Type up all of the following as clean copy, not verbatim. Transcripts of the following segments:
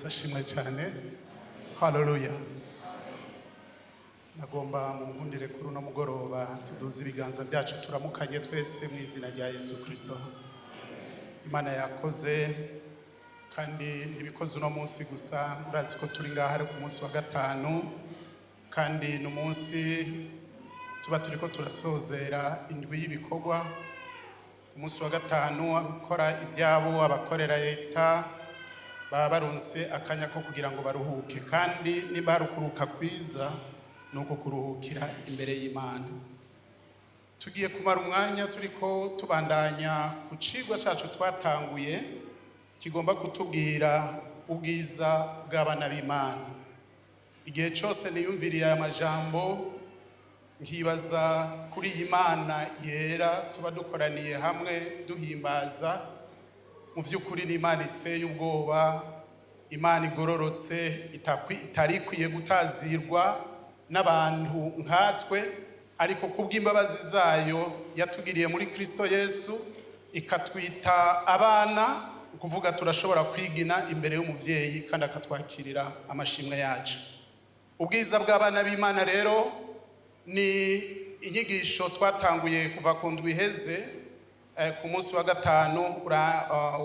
Yesu ashimwe cyane. Haleluya. Nagomba mu nkundire kuri uno mugoroba tuduze ibiganza byacu turamukanye twese mu izina rya Yesu Kristo. Imana yakoze kandi ntibikoze uno munsi gusa, murazi ko turi ngaha ari ku munsi wa gatanu kandi no munsi tuba turiko turasozera indwi y'ibikorwa. Ku munsi wa gatanu abakora ibyabo, abakorera leta baba baronse akanya ko kugira ngo baruhuke, kandi niba harukuruka kwiza nuko kuruhukira imbere y'Imana. Tugiye kumara umwanya turiko tubandanya ku cigwa cacu twatanguye kigomba kutubwira ubwiza bw'abana b'Imana. Igihe cyose niyumviriye aya majambo nkibaza kuri Imana yera tuba dukoraniye hamwe duhimbaza. Mu by'ukuri ni Imana iteye ubwoba, Imana igororotse itari ikwiye gutazirwa n'abantu nkatwe, ariko kubw'imbabazi zayo yatugiriye muri Kristo Yesu ikatwita abana, kuvuga turashobora kwigina imbere y'umuvyeyi kandi akatwakirira amashimwe yacu. Ubwiza bw'abana b'Imana rero ni inyigisho twatanguye kuva ku ndwi iheze. Ku munsi wa gatanu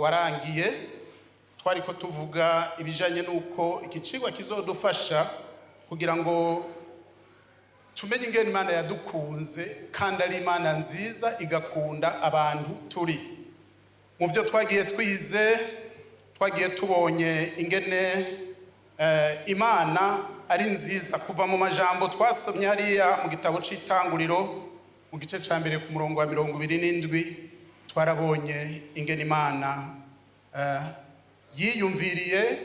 warangiye twariko tuvuga ibijanye nuko ikicigwa kizodufasha kugira ngo tumenye ingene Imana yadukunze kandi ari Imana nziza igakunda abantu turi. Mu byo twagiye twize twagiye tubonye ingene Imana ari nziza kuva mu majambo twasomye hariya mu gitabo c'Itanguriro mu gice ca mbere ku murongo wa 27. Twarabonye ingene Imana yiyumviriye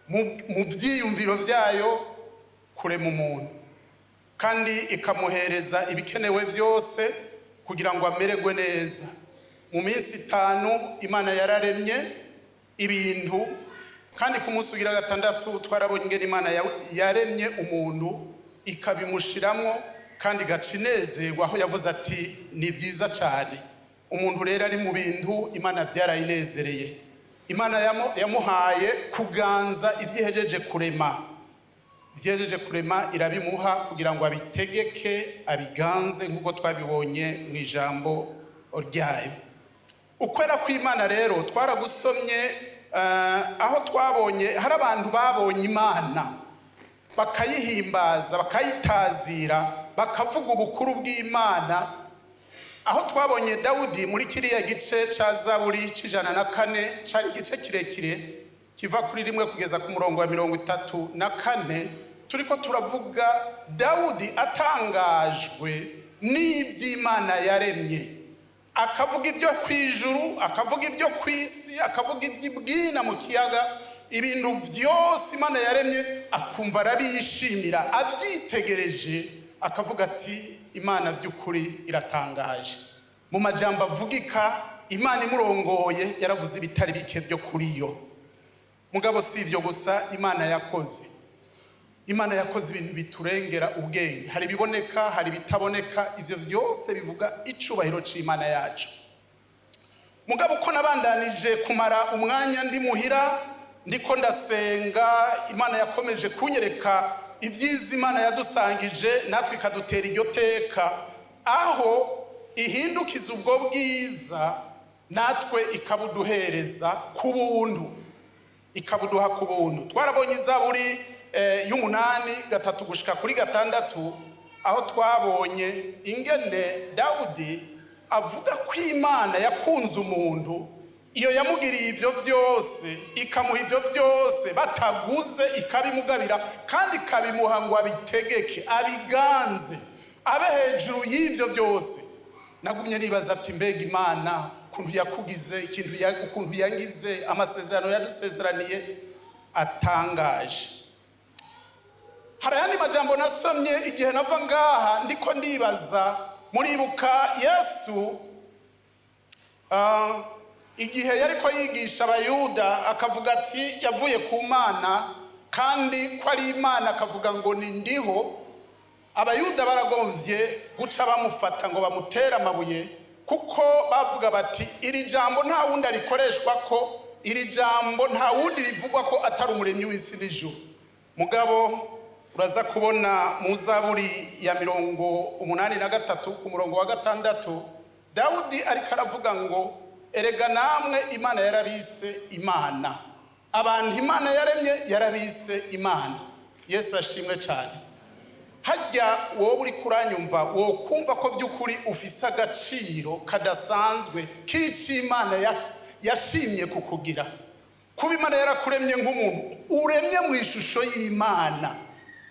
mu byiyumviro byayo kurema umuntu kandi ikamuhereza ibikenewe byose kugira ngo amererwe neza. Mu minsi 5 Imana yararemye ibintu, kandi ku munsi ugira gatandatu twarabonye ingene Imana yaremye umuntu ikabimushiramwo kandi gacinezerwa, aho yavuze ati ni byiza cyane. Umuntu rero ari mu bintu Imana byarayinezereye. Imana yamuhaye kuganza ivyihejeje kurema. Ivyihejeje kurema irabimuha kugira ngo abitegeke abiganze nk'uko twabibonye mu ijambo ryayo. Ukwera kw'Imana rero twaragusomye aho twabonye hari abantu babonye Imana bakayihimbaza bakayitazira bakavuga ubukuru bw'Imana. Aho twabonye Dawudi muri kiriya gice ca Zaburi c'104 cari igice kirekire kiva kuri 1 kugeza ku murongo wa 34, turiko turavuga Dawudi atangajwe n'ivy'Imana yaremye, akavuga ibyo kwijuru, akavuga ibyo kwisi, akavuga iby'ibwina mu kiyaga, ibintu byose Imana yaremye akumva arabishimira, avyitegereje akavuga ati Imana by'ukuri iratangaje. Mu majambo avugika Imana imurongoye yaravuze ibitari bike byo kuri yo. Mugabo si ivyo gusa Imana yakoze. Imana yakoze ibintu biturengera ubwenge. Hari biboneka, hari bitaboneka, ivyo vyose bivuga icubahiro c'Imana yacu. Mugabo ko nabandanije kumara umwanya ndi muhira ndiko ndasenga, Imana yakomeje kunyereka ivyiza Imana yadusangije natwe ikadutera iryo teka, aho ihindukiza ubwo bwiza natwe ikabuduhereza ku buntu, ikabuduha ku buntu. Twarabonye Zaburi y'8 3 gushika kuri 6, aho twabonye ingene Dawudi avuga ko Imana yakunze umuntu iyo yamugiriye ivyo byose, ikamuha ivyo byose bataguze, ikabimugabira kandi ikabimuha ngo abitegeke abiganze abe hejuru y'ivyo byose. Nagumye nibaza ati mbega Imana kuntu yakugize ukuntu yangize amasezerano yadusezeraniye atangaje. Hari ayandi majambo nasomye igihe nava ngaha ndiko ndibaza, muribuka Yesu igihe yariko yigisha abayuda akavuga ati yavuye ku Mana kandi ko ari Imana, akavuga ngo ni ndiho. Abayuda baragomvye guca bamufata ngo bamutere amabuye kuko bavuga bati iri jambo nta wundi arikoreshwa ko iri jambo nta wundi rivugwa ko atari umuremyi w'isi n'ijuru. Mugabo uraza kubona mu Zaburi ya 83 ku murongo wa 6 Dawudi ariko aravuga ngo erega namwe Imana yarabise imana, abantu Imana yaremye yarabise imana. Yesu ashimwe cyane. Hajya wowe uri kuranyumva wo kumva ko by'ukuri ufise agaciro kadasanzwe k'ici Imana yashimye kukugira. Kuba Imana yarakuremye nk'umuntu uremye mu ishusho y'Imana,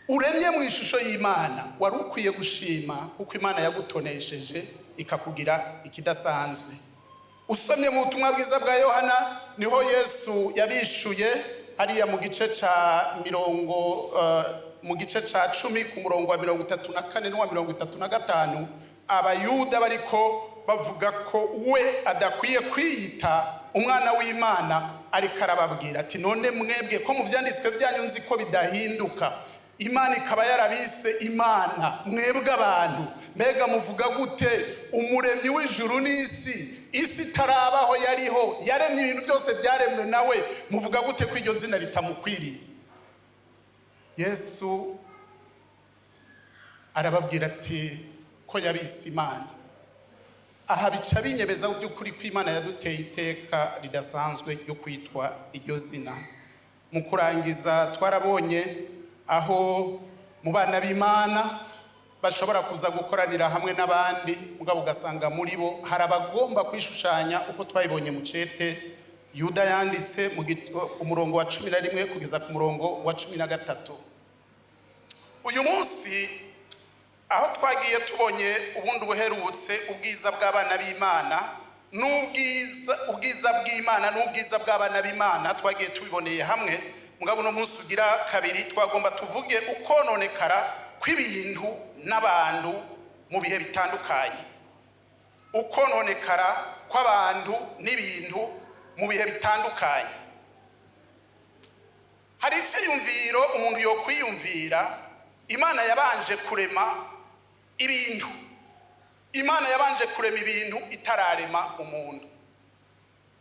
uremye mu ishusho y'Imana, wari ukwiye gushima kuko Imana yagutonesheje ikakugira ikidasanzwe. Usomye mu butumwa bwiza bwa Yohana niho Yesu yabishuye hariya mu gice ca 10 ku murongo wa 34 n'uwa 35 abayuda bariko bavuga ko we adakwiye kwiyita umwana w'Imana, ariko arababwira ati none mwebwe ko mu vyanditswe byanyu nzi ko bidahinduka, Imana ikaba yarabise imana, mwebwe abantu mbega muvuga gute umuremyi w'ijuru n'isi, isi tarabaho yariho, yaremye ibintu byose byaremwe nawe, muvuga gute ko iryo zina ritamukwiriye? Yesu arababwira ati ko yabise imana. Aha bica binyebeza by'ukuri ko Imana yaduteye iteka ridasanzwe ryo kwitwa iryo zina. Mu kurangiza twarabonye aho mu bana b'Imana bashobora kuza gukoranira hamwe n'abandi, mugabo ugasanga muri bo hari abagomba kwishushanya uko twabibonye mu cete Yuda yanditse mu umurongo wa 11 kugeza ku murongo wa 13. Uyu munsi aho twagiye tubonye ubundi buherutse ubwiza bw'abana b'Imana ubwiza bw'Imana n'ubwiza bw'abana b'Imana twagiye tubiboneye hamwe. Mugabo no munsi ugira kabiri twagomba tuvuge ukononekara kw'ibintu n'abantu mu bihe bitandukanye. Ukononekara kw'abantu n'ibintu mu bihe bitandukanye. Hari icyiyumviro umuntu yo kwiyumvira, Imana yabanje kurema ibintu. Imana yabanje kurema ibintu itararema umuntu.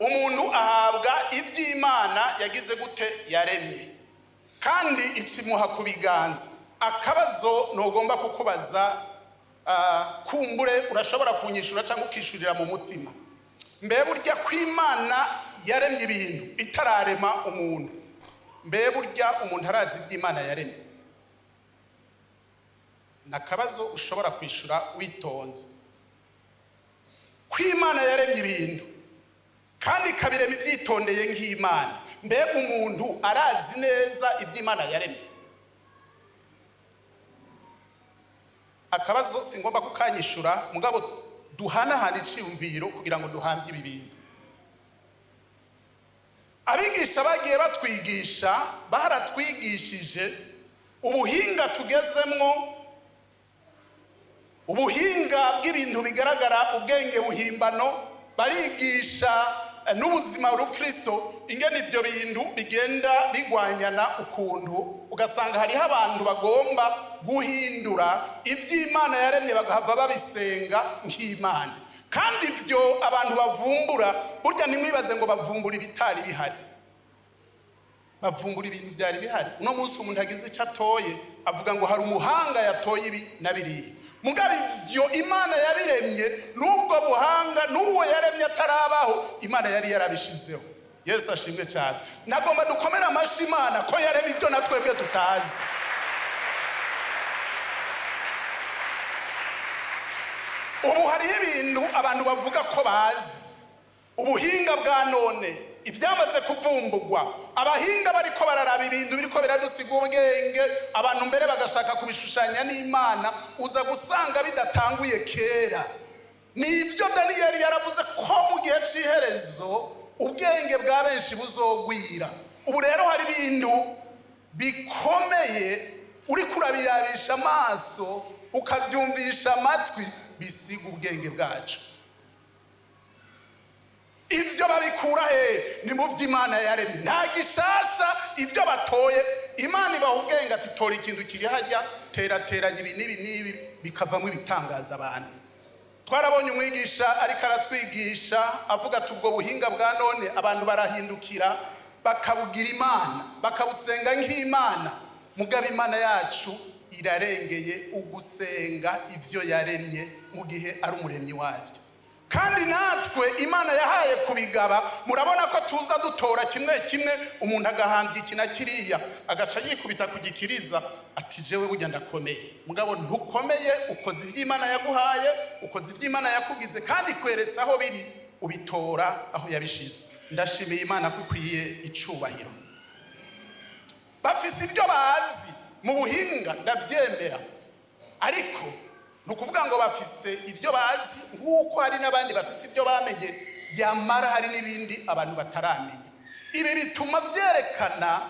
Umuntu ahabwa iby'Imana yagize gute yaremye, kandi ikimuha kubiganza. Akabazo nogomba kukubaza, kumbure urashobora kunyishura cyangwa ukishurira mu mutima. Mbe burya ko Imana yaremye ibintu itararema umuntu, mbe burya umuntu arazi iby'Imana yaremye? Nakabazo ushobora kwishura witonze. Ko Imana yaremye ibintu kandi kabirema ibyitondeye nk'Imana, mbe umuntu arazi neza iby'Imana yaremye? Akabazo singomba kukanyishura, mugabo duhanahana iciyumviro kugira ngo duhamvye ibi bintu. Abigisha bagiye batwigisha, baratwigishije ubuhinga tugezemwo, ubuhinga bw'ibintu bigaragara, ubwenge buhimbano, barigisha n'ubuzima bw'Ukristo ingene ivyo bintu bigenda bigwanyana ukuntu ugasanga hariho abantu bagomba guhindura ivy'Imana yaremye bagahava babisenga nk'Imana. Kandi ivyo abantu bavumbura, burya nimwibaze ngo bavumbura ibitari bihari, bavumbura ibintu vyari bihari. Uno munsi umuntu agize icyo atoye avuga ngo hari umuhanga yatoye ibi na biriya. Mugabe ivyo Imana yabiremye, n'ubwo buhanga n'uwo yaremye atarabaho, Imana yari yarabishizeho. Yesu ashimwe cyane. Nagomba dukomera amashi Imana ko yaremye ibyo natwebwe tutazi. Ubu hariho ibintu abantu bavuga ko bazi, ubuhinga bwa none, ibyamaze kuvumbugwa, abahinga bariko bararaba ibintu biriko biradusiga ubwenge, abantu mbere bagashaka kubishushanya n'Imana, uza gusanga bidatanguye kera. Nivyo Daniyeli yaravuze ko mu gihe c'iherezo ubwenge bwa benshi buzogwira. Ubu rero hari ibintu bikomeye uri kurabirabisha amaso ukavyumvisha amatwi bisiga ubwenge bwacu. Ivyo babikura he? Ni mu vy'Imana yaremye. Nta gishasha ivyo batoye. Imana ibaha ubwenge ati tora ikintu kiri hajya, terateranya ibi n'ibi n'ibi bikavamo ibitangaza abantu. twarabonye umwigisha ariko aratwigisha avuga ati ubwo buhinga bwa none abantu barahindukira bakabugira imana bakabusenga nk'imana, mugabo imana yacu irarengeye ugusenga ivyo yaremye mu gihe ari umuremyi wavyo. Kandi natwe imana yahaye kubigaba, murabona ko tuza dutora kimwe kimwe, umuntu agahanzwe ikina kiriya agaca yikubita kugikiriza ati jewe burya ndakomeye. Mugabo ntukomeye, ukoze ivy'imana yaguhaye, ukoze ivy'imana yakugize, kandi kweretsa aho biri ubitora aho yabishize. Ndashimiye imana kukwiye icubahiro. Bafise ivyo bazi mu buhinga ndavyemera, ariko nukuvuga ngo bafise ivyo bazi nguko hari n'abandi bafise ivyo bamenye, yamara hari n'ibindi abantu bataramenya. Ibi bituma vyerekana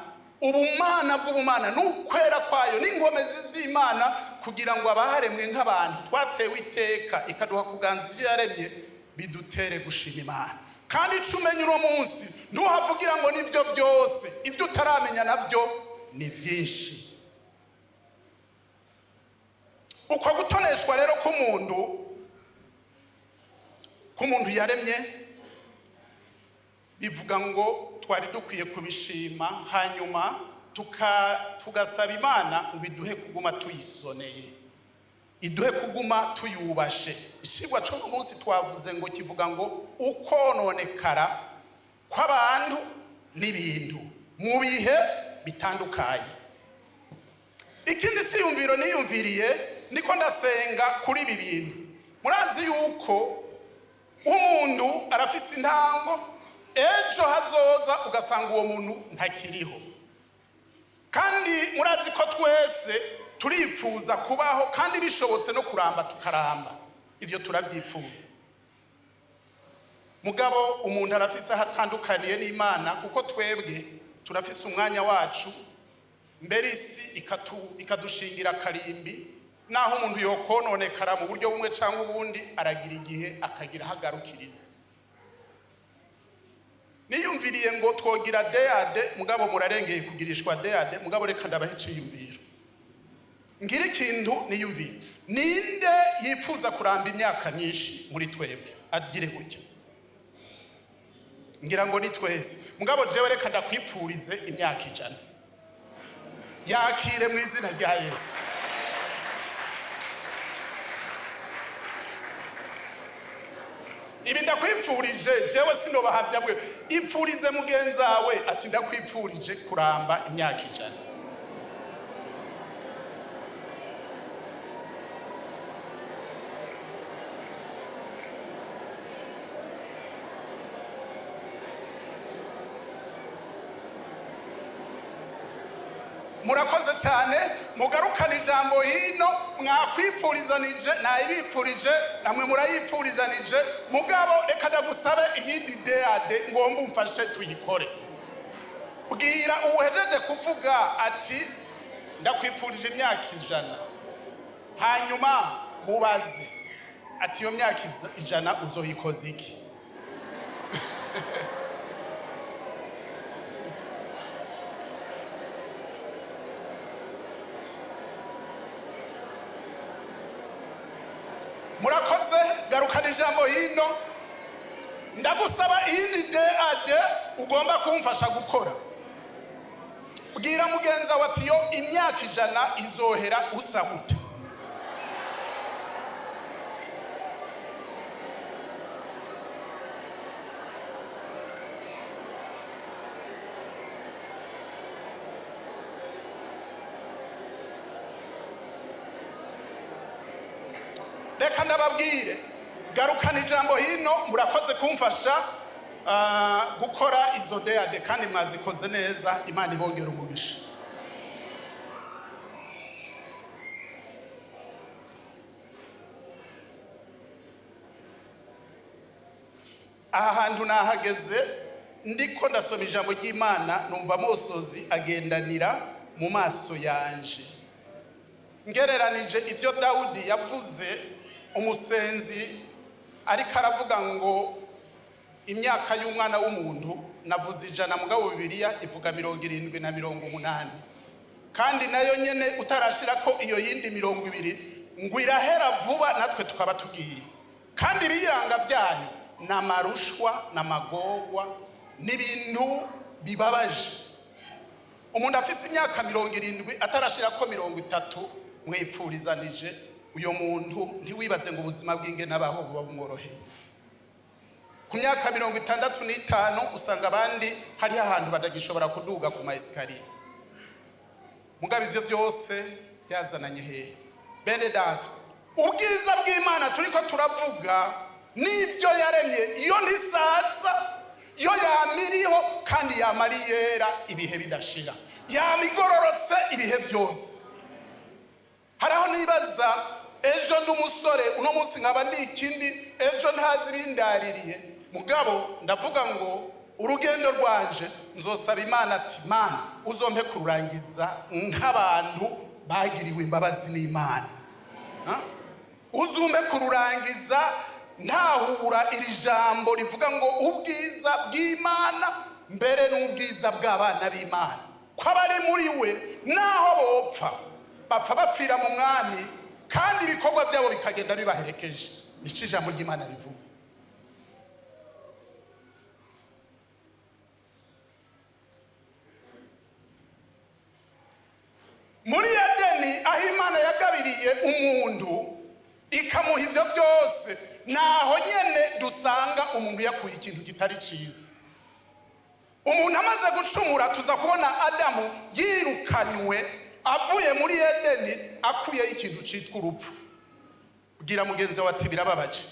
ubumana bw'ubumana n'ukwera kwayo n'ingomezi z'Imana, kugira ngo abaharemwe nk'abantu twatewe iteka ikaduha kuganza ivyo yaremye bidutere gushima Imana. Kandi icumenye uno munsi ntuhavugira ngo nivyo byose, ivyo utaramenya navyo ni vyinshi. Uko gutoneshwa rero k'umuntu yaremye bivuga ngo twari dukwiye kubishima, hanyuma tugasaba Imana ngo iduhe kuguma tuyisoneye, iduhe kuguma tuyubashe. Icigwa cyo mu munsi twavuze ngo kivuga ngo ukononekara kw'abantu n'ibintu mu bihe bitandukanye. Ikindi cyiyumviro niyumviriye niko ndasenga kuri ibi bintu. Murazi yuko umuntu arafise intango, ejo hazoza ugasanga uwo muntu ntakiriho. Kandi murazi ko twese turipfuza kubaho, kandi bishobotse no kuramba tukaramba, ivyo turavyipfuza. Mugabo umuntu arafise ahatandukaniye n'Imana, kuko twebwe turafise umwanya wacu, mbere isi ikadushingira karimbi. Naho umuntu yokononekara mu buryo bumwe cyangwa ubundi, aragira igihe akagira hagarukiriza. Niyumviriye ngo twogira deade, mugabo murarengeye kugirishwa deade. Mugabo reka ndabahe iciyumviro. Ngira ikintu niyumvire, ninde yipfuza kuramba imyaka myinshi muri twebwe agire gutya? Ngira ngo ni twese. Mugabo jewe reka ndakwipfurize imyaka 100. Yakire mu izina rya Yesu. Ibi ndakwipfurije jewe sinobahavya bwe, ipfurize mugenzawe ati ndakwipfurije kuramba imyaka 100. Murakoze cyane, mugarukana ijambo hino, mwakwipfurizanije nayibipfurije, namwe murayipfurizanije. Mugabo reka ndagusabe iyindi deade ngomba umfashe tuyikore. Bwira uhejeje kuvuga ati ndakwipfurije imyaka 100, hanyuma mubaze ati iyo myaka 100 uzoyikoza iki? Murakoze, garukana ijambo hino. Ndagusaba iyindi deade ugomba kumfasha gukora. Bwira mugenza wati yo imyaka 100 izohera usa gute? Reka ndababwire, garukana ijambo hino. Murakoze kumfasha gukora izo deade, kandi mwazikoze neza. Imana ibongera umugisha. Aha hantu nahageze ndiko ndasoma ijambo ry'Imana, numva amosozi agendanira mu maso yanje. Ngereranije ivyo Dawudi yavuze, umusenzi ariko aravuga ngo imyaka y'umwana w'umuntu, navuze 100, mugabo Bibiliya ivuga 70 na 80. Kandi nayo nyene utarashira ko iyo yindi 20 ngo irahera vuba, natwe tukaba tugiye. kandi ibiyanga byayo n'amarushwa n'amagorwa n'ibintu bibabaje. Umuntu afise imyaka 70 atarashira ko 30 mwipfurizanije uyo muntu ntiwibaze ngo ubuzima bw'inge nabaho buba bumworoheye. Ku myaka 65 usanga abandi hari ahantu badagishobora kuduga ku maesikariye. Mugabe ivyo byose byazananye hehe? Bene data, ubwiza bw'Imana turiko turavuga n'ivyo yaremye iyo ntisaza, iyo yamiriho kandi yamariyera ibihe bidashira, yamigororotse ibihe byose. Haraho nibaza ejo ndumusore uno munsi nkaba ndi ikindi, ejo ntazi bindaririye. Mugabo ndavuga ngo urugendo rwanje nzosaba Imana ati Mana uzompe kururangiza nk'abantu bagiriwe imbabazi n'Imana. Uzumpe kururangiza ntahura iri jambo rivuga ngo ubwiza bw'Imana mbere n'ubwiza bw'abana b'Imana, ko abari muri we naho bopfa bapfa bapfira mu mwami kandi ibikorwa byabo bikagenda bibaherekeje. Nico ijambo ry'Imana rivuga. Muri Edeni aho Imana yagabiriye umuntu ikamuha ivyo byose, naho nyene dusanga umuntu yakuye ikintu kitari ciza. Umuntu amaze gucumura tuza kubona Adamu yirukanywe avuye muri Edeni akuye ikintu citwa urupfu. Ugira mugenzi wa ati birababaje.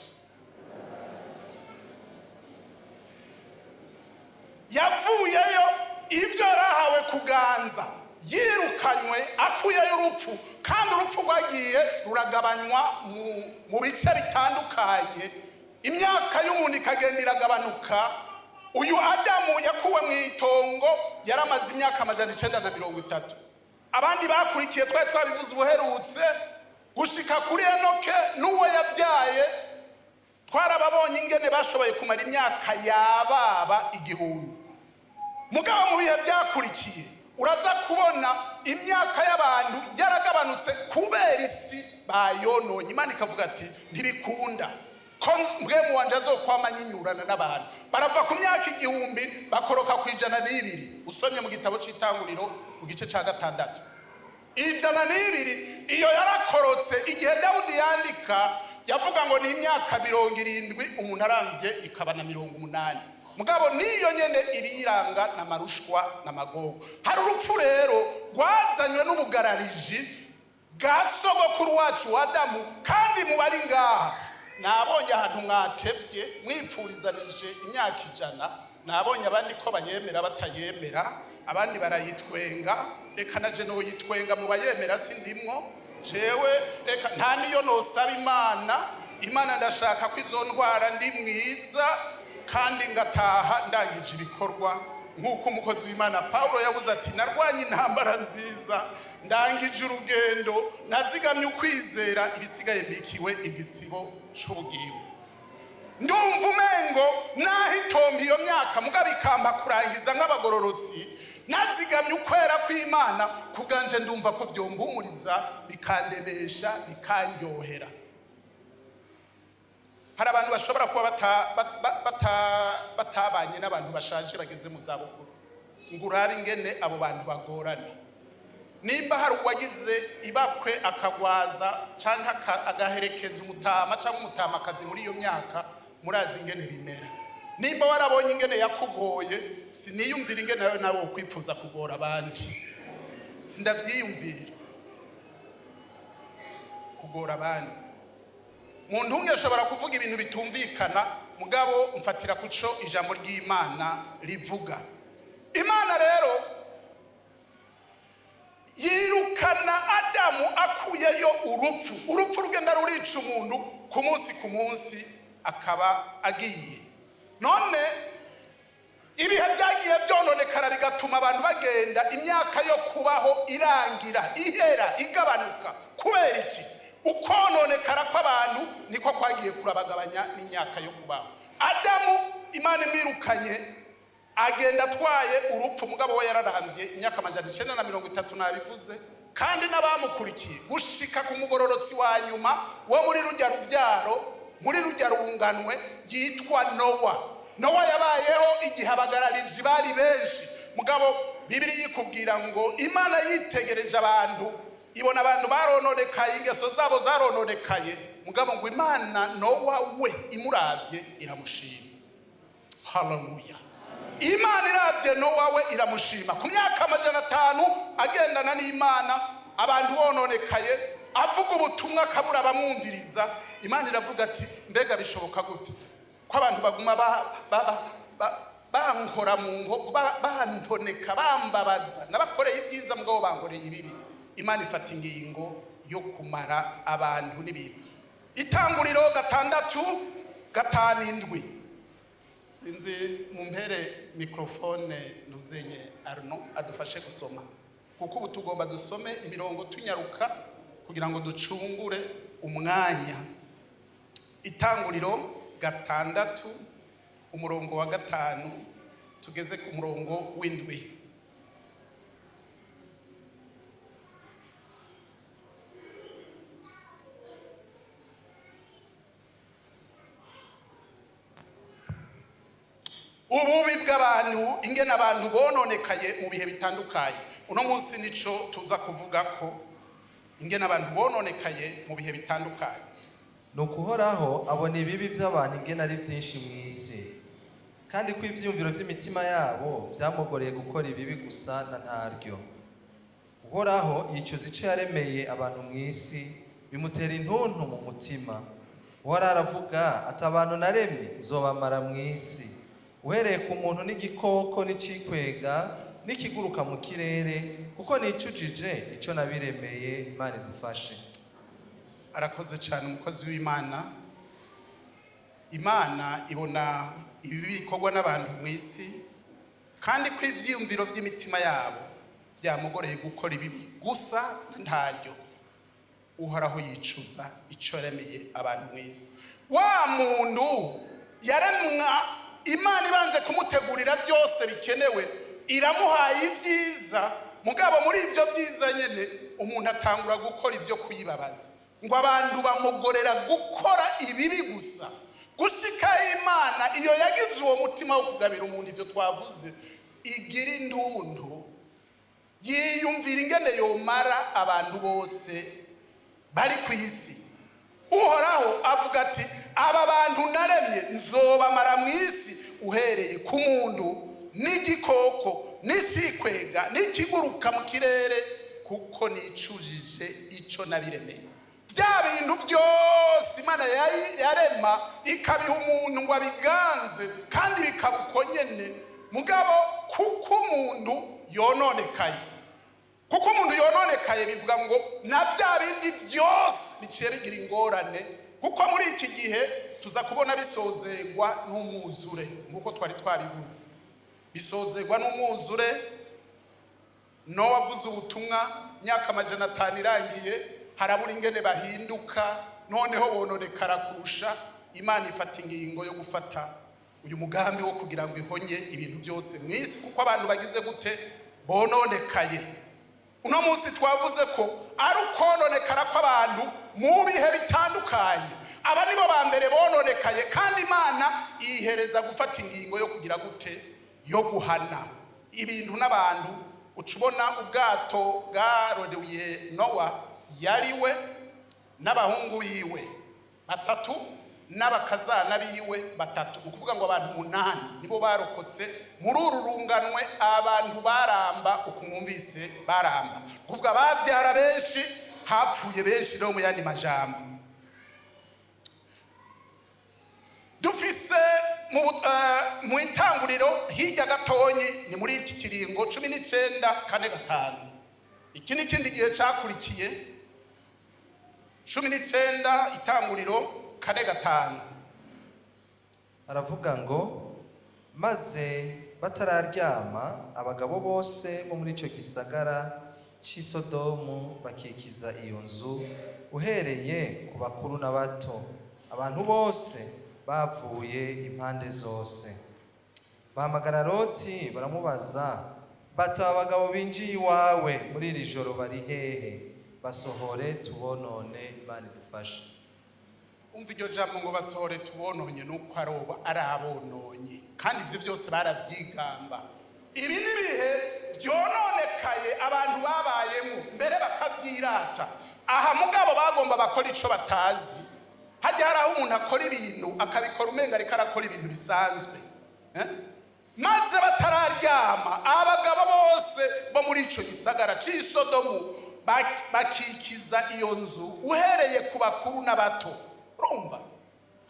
Yavuyeyo ivyo yarahawe kuganza, yirukanywe akuye y'urupfu, kandi urupfu rwagiye ruragabanywa mu bice bitandukanye. Imyaka y'umuntu ikagenda iragabanuka. Uyu Adamu yakuwe mu itongo yaramaze imyaka 930. Abandi bakurikiye twari twabivuze ubuherutse gushika kuri Enoke n'uwo yavyaye, twarababonye ingene bashoboye kumara imyaka yababa 1000. Mugabo mu bihe byakurikiye uraza kubona imyaka y'abantu yaragabanutse kubera isi bayononye. Imana ikavuga ati ntibikunda ko mbwe mu wanje azokwama nyinyurana n'abantu. Barava ku myaka 1000 bakoroka ku 120. Usomye mu gitabo c'Itanguriro mu gice ca 6. 120 iyo yarakorotse. Igihe Dawudi yandika yavuga ngo ni imyaka 70 umuntu aramvye ikaba na 80. Mugabo niyo nyene iriyiranga na marushwa na magogo. Hari urupfu rero rwazanywe n'ubugarariji bwa sogokuru wacu Adamu, kandi mu bari ngaha nabonye ahantu mwatevye mwipfurizanije imyaka 100. Nabonye abandi ko bayemera batayemera, abandi barayitwenga. Reka naje no yitwenga mu bayemera sindimwo jewe. Reka nta niyo nosaba Imana ndashaka ko izo ndwara ndi mwiza kandi ngataha ndangije ibikorwa nk'uko umukozi w'Imana Paulo yavuze ati narwanye intambara nziza, ndangije urugendo, nazigamye ukwizera, ibisigaye mbikiwe igisibo c'ubugingo. Ndumva umengo nahitomba iyo myaka mugabo ikampa kurangiza nk'abagororotsi, nazigamye ukwera kw'Imana kuganje ndumva ko byombumuriza bikandemesha bikanyohera. Hari abantu bashobora kuba batabanye n'abantu bashaje bageze mu zabukuru. Ngurabe ingene abo bantu bagorana. Nimba hari uwagize ibakwe akagwaza canke agaherekeza umutama canke umutamakazi muri iyo myaka, murazi ingene bimera. Nimba warabonye ingene yakugoye, siniyumvira ingene nawe ukwipfuza kugora abandi. Sindavyiyumvira kugora abandi. Muntu umwe ashobora kuvuga ibintu bitumvikana, mugabo mfatira kuco ijambo ry'Imana rivuga. Imana rero yirukana Adamu akuyeyo urupfu. Urupfu rugenda rurica umuntu ku munsi akaba agiye. None ibihe byagiye byononekara bigatuma abantu bagenda imyaka yo kubaho irangira, ihera, igabanuka. Kubera iki? Ukononekara kw'abantu niko kwagiye kurabagabanya n'imyaka yo kubaho. Adamu Imana imwirukanye agenda atwaye urupfu, mugabo we yararambye imyaka 930 nabivuze, kandi n'abamukurikiye gushika ku mugororotsi wa nyuma wo muri rujya ruvyaro muri rujya runganwe yitwa Nowa yabayeho igihe abagarariji bari benshi. Mugabo Bibiliya ikubwira ngo Imana yitegereje abantu, ibona abantu barononekaye, ingeso zabo zarononekaye. Mugabo ngo Imana Nowa we imuravye iramushima. Haleluya. Imana iravye Nowa we iramushima. Ku myaka 500 agendana n'Imana, abantu bononekaye, avuga ubutumwa akabura abamwumviriza. Imana iravuga ati mbega bishoboka gute ko abantu baguma bankora mu ngo bantoneka bambabaza nabakoreye ibyiza mugabo bankoreye ibibi. Imana ifata ingingo yo kumara abantu n'ibintu. Itanguriro 6:5-7. Sinzi mumpere mikrofone nuzenye Arno adufashe gusoma, kuko ubu tugomba dusome imirongo tunyaruka kugira ngo ducungure umwanya. Itanguriro 6:5 tugeze ku murongo w'7. Ububi bw'abantu, ingene abantu bononekaye mu bihe bitandukanye. Uno munsi nico tuza kuvuga ko ingene abantu bononekaye mu bihe bitandukanye. Nukuhoraho abona ibibi by'abantu ingene ari byinshi mu isi, kandi ko ivyumviro by'imitima yabo byamugoreye gukora ibibi gusa na ntaryo. Uhoraho yicuza ico yaremeye abantu mu isi, bimutera intuntu mu mutima. Uhoraho aravuga ati abantu naremye nzobamara mu isi, uhereye ku muntu n'igikoko n'icikwega n'ikiguruka mu kirere, kuko nicujije ico nabiremeye. Imana idufashe. Arakoze cyane umukozi w'Imana. Imana ibona ibibi bikorwa n'abantu mu isi, kandi ko ivyiyumviro by'imitima yabo byamugoreye gukora ibibi gusa ntaryo. Uhoraho yicuza ico yaremeye abantu mu isi. Wa muntu yaremwa, Imana ibanje kumutegurira byose bikenewe, iramuhaye ibyiza. Mugabo muri ivyo byiza nyene umuntu atangura gukora ivyo kuyibabaza, ngo abantu bamugorera gukora ibibi gusa. Gushika Imana iyo yagize uwo mutima wo kugabira umuntu, ivyo twavuze, igira indundu, yiyumvira ingene yomara abantu bose bari ku isi. Uhoraho avuga ati aba bantu naremye nzobamara mu isi, uhereye ku muntu n'igikoko n'icikwega n'ikiguruka mu kirere, kuko nicujije ico nabiremeye. Bya bintu byose Imana yarema ikabiha umuntu ngo abiganze, kandi bikaba uko nyene. Mugabo kuko umuntu yononekaye, bivuga ngo na bya bindi byose biciye bigira ingorane, kuko muri iki gihe tuza kubona bisozerwa n'umwuzure. Nkuko twari twabivuze, bisozerwa n'umwuzure. Nowa avuze ubutumwa, myaka 500 irangiye, harabura ingene bahinduka, noneho bononekara kurusha. Imana ifata ingingo yo gufata uyu mugambi wo kugira ngo ihonye ibintu byose mu isi, kuko abantu bagize gute bononekaye. Uno munsi twavuze ko ari ukononekara kw'abantu mu bihe bitandukanye. Aba nibo ba mbere bononekaye, kandi Imana ihereza gufata ingingo yo kugira gute, yo guhana ibintu n'abantu. Ucubona ubwato bwarodewe Nowa, yariwe n'abahungu biwe 3 n'abakazana biwe 3, ukuvuga ngo abantu 8 nibo barokotse muri uru runganwe. Abantu baramba, ukumwumvise baramba, kuvuga bavyara benshi, hapfuye benshi no mu yandi majambo. Dufise mu itanguriro hirya gatonyi, ni muri iki kiringo 19:4-5. Iki ni kindi gihe cakurikiye 19 itanguriro 4:5. Aravuga ngo maze batararyama abagabo bose bo muri ico gisagara c'i Sodomu bakikiza iyo nzu, uhereye ku bakuru n'abato. Abantu bose bavuye impande zose. Bahamagara Loti baramubaza bati abagabo binjiye iwawe muri iri joro bari hehe? Basohore tubonone, Imana idufashe. umva iryo jambo ngo basohore tubononye nuko aroba ari abononye, kandi ivyo byose baravyigamba. Ibi ni bihe byononekaye abantu babayemo mbere bakavyirata. Aha mugabo bagomba bakora ico batazi. Hajya hari aho umuntu akora ibintu akabikora umenga ariko arakora ibintu bisanzwe, maze batararyama abagabo bose bo muri ico gisagara c'Isodomu bakikiza iyo nzu uhereye ku bakuru n'abato. Urumva